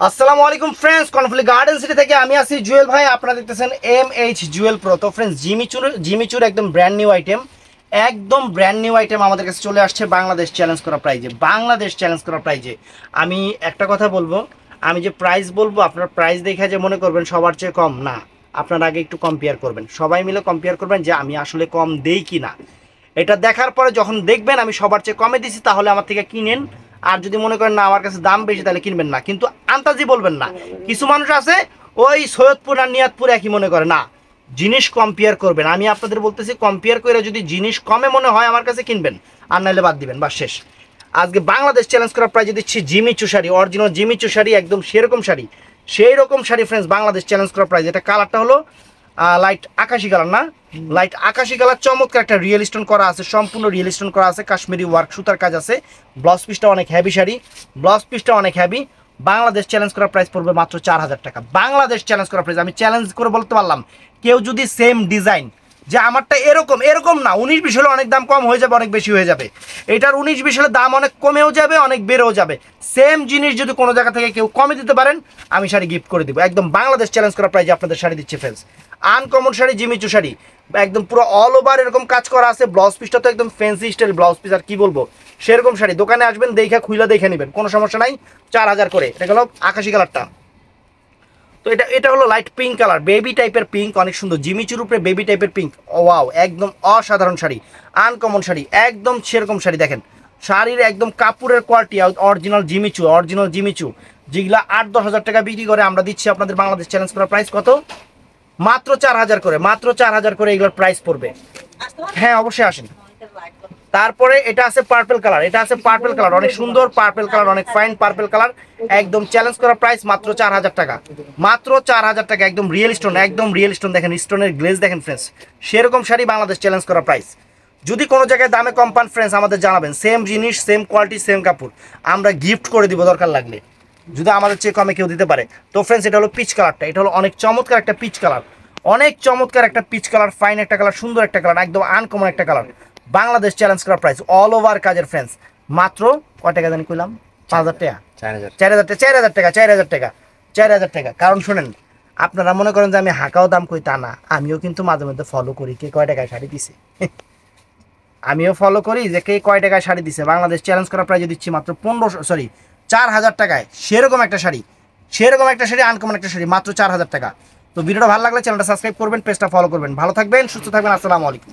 আসসালামু আলাইকুম friends, Karnaphuli garden city থেকে আমি আছি জুয়েল ভাই। আপনারা দেখতেছেন MH জুয়েল প্রো। তো ফ্রেন্ডস, জিমিচুর একদম ব্র্যান্ড নিউ আইটেম, আমাদের কাছে চলে আসছে বাংলাদেশ চ্যালেঞ্জ করা প্রাইজে। আমি একটা কথা বলবো, আমি যে প্রাইস বলবো আপনারা প্রাইস দেখে যে মনে করবেন সবার চেয়ে কম না, আপনারা আগে একটু কম্পেয়ার করবেন, সবাই মিলে কম্পেয়ার করবেন যে আমি আসলে কম দেই কি না। এটা দেখার পরে যখন দেখবেন আমি সবার চেয়ে কমে দিছি, তাহলে আমার থেকে কিনেন। আর যদি মনে করেন না আমার কাছে দাম বেশি, তাহলে কিনবেন না, কিন্তু আন্তাজি বলবেন না। কিছু মানুষ আছে ওই সৈয়দপুর আর নিয়াতপুর একই মনে করে না, জিনিস কম্পেয়ার করবেন। আমি আপনাদের বলতেছি কম্পেয়ার করে যদি জিনিস কমে মনে হয় আমার কাছে কিনবেন, আর নাহলে বাদ দিবেন, বা শেষ। আজকে বাংলাদেশ চ্যালেঞ্জ করা প্রাইজে দিচ্ছি Jimmy Choo sari, original Jimmy Choo sari, একদম সেরকম শাড়ি, সেই রকম শাড়ি ফ্রেন্ডস। বাংলাদেশ চ্যালেঞ্জ করা প্রাইজ। এটা কালারটা হলো লাইট আকাশি কালার, না লাইট আকাশি কালার, চমৎকার একটা রিয়েল স্টোন করা আছে, সম্পূর্ণ রিয়েল স্টোন করা আছে, কাশ্মীরি ওয়ার্ক সুতার কাজ আছে। ব্লাউজ পিসটা অনেক হেভি শাড়ি, ব্লাউজ পিসটা অনেক হেভি। বাংলাদেশ চ্যালেঞ্জ করা প্রাইস পড়বে মাত্র 4000 টাকা। বাংলাদেশ চ্যালেঞ্জ করা প্রাইস, আমি চ্যালেঞ্জ করে বলতে পারলাম, কেউ যদি সেম ডিজাইন, যে আমারটা এরকম না, 19-20 হলে অনেক দাম কম হয়ে যাবে, অনেক বেশি হয়ে যাবে। এটার 19-20 হলে দাম অনেক কমেও যাবে, অনেক বেড়েও যাবে। সেম জিনিস যদি কোনো জায়গা থেকে কেউ কমে দিতে পারেন, আমি শাড়ি গিফট করে দিব। একদম বাংলাদেশ চ্যালেঞ্জ করা প্রাইজে আপনাদের শাড়ি দিচ্ছে friends. Uncommon sari, Jimmy Choo sari, একদম পুরো অল ওভার এরকম কাজ করা আছে। ব্লাউজ পিসটা তো একদম ফ্যান্সি স্টাইল ব্লাউজ পিস, আর কি বলবো, সেরকম শাড়ি। দোকানে আসবেন, দেখে খুইলা দেখে নেবেন, কোনো সমস্যা নাই। 4000 করে। এটা হলো আকাশি কালারটা। তো এটা হলো লাইট পিঙ্ক কালার, বেবি টাইপের পিঙ্ক, অনেক সুন্দর। জিমিচুর উপরে বেবি টাইপের পিঙ্ক, ওয়াও, একদম অসাধারণ শাড়ি, আনকমন শাড়ি, একদম সেরকম শাড়ি। দেখেন শাড়ির একদম কাপড়ের কোয়ালিটি, অরিজিনাল জিমিচু, যেগুলা 8-10 হাজার টাকা বিক্রি করে, আমরা দিচ্ছি আপনাদের বাংলাদেশ চ্যালেঞ্জ করার প্রাইস কত? মাত্র 4000 করে, মাত্র 4000 করে এগুলোর প্রাইস পড়বে। হ্যাঁ, অবশ্যই আসেন। তারপরে এটা আছে পার্পল কালার, অনেক সুন্দর পার্পল কালার, অনেক ফাইন পার্পল কালার, একদম চ্যালেঞ্জ করা প্রাইস মাত্র 4000 টাকা, মাত্র 4000 টাকা। একদম রিয়েল স্টোন, দেখেন স্টোনের গ্লেজ দেখেন ফ্রেন্ডস, সেরকম শাড়ি বাংলাদেশ চ্যালেঞ্জ করা প্রাইস। যদি কোনো জায়গায় দামে কম পান ফ্রেন্ডস, আমাদের জানাবেন। সেম জিনিস, সেম কোয়ালিটি, সেম কাপড়, আমরা গিফট করে দিব দরকার লাগলে, যদি আমাদের চেয়ে কমে কেউ দিতে পারে। তো ফ্রেন্ডস, এটা হলো পিচ কালারটা, এটা হলো অনেক চমৎকার একটা পিচ কালার, ফাইন একটা কালার, সুন্দর একটা কালার, একদম আনকমন একটা কালার। বাংলাদেশ চ্যালেঞ্জ করা প্রাইস, অল ওভার কাজের ফ্রেন্ডস, মাত্র কয় টাকা জানি কইলাম? 5000 টাকা, 4000 টাকা। কারণ শোনেন, আপনারা মনে করেন যে আমি হাঁকাও দাম কই, তা না, আমিও কিন্তু মাঝে মধ্যে ফলো করি কে কয় টাকায় শাড়ি দিছে। আমিও ফলো করি যে কে কয় টাকায় শাড়ি দিছে। বাংলাদেশ চ্যালেঞ্জ করা প্রাইজে দিচ্ছি মাত্র 4000 টাকায়, সেরকম একটা শাড়ি, আনকমন একটা শাড়ি, মাত্র 4000 টাকা। তো ভিডিওটা ভালো লাগলে চ্যানেলটা সাবস্ক্রাইব করবেন, পেজটা ফলো করবেন। ভালো থাকবেন, সুস্থ থাকবেন, আসসালামু আলাইকুম।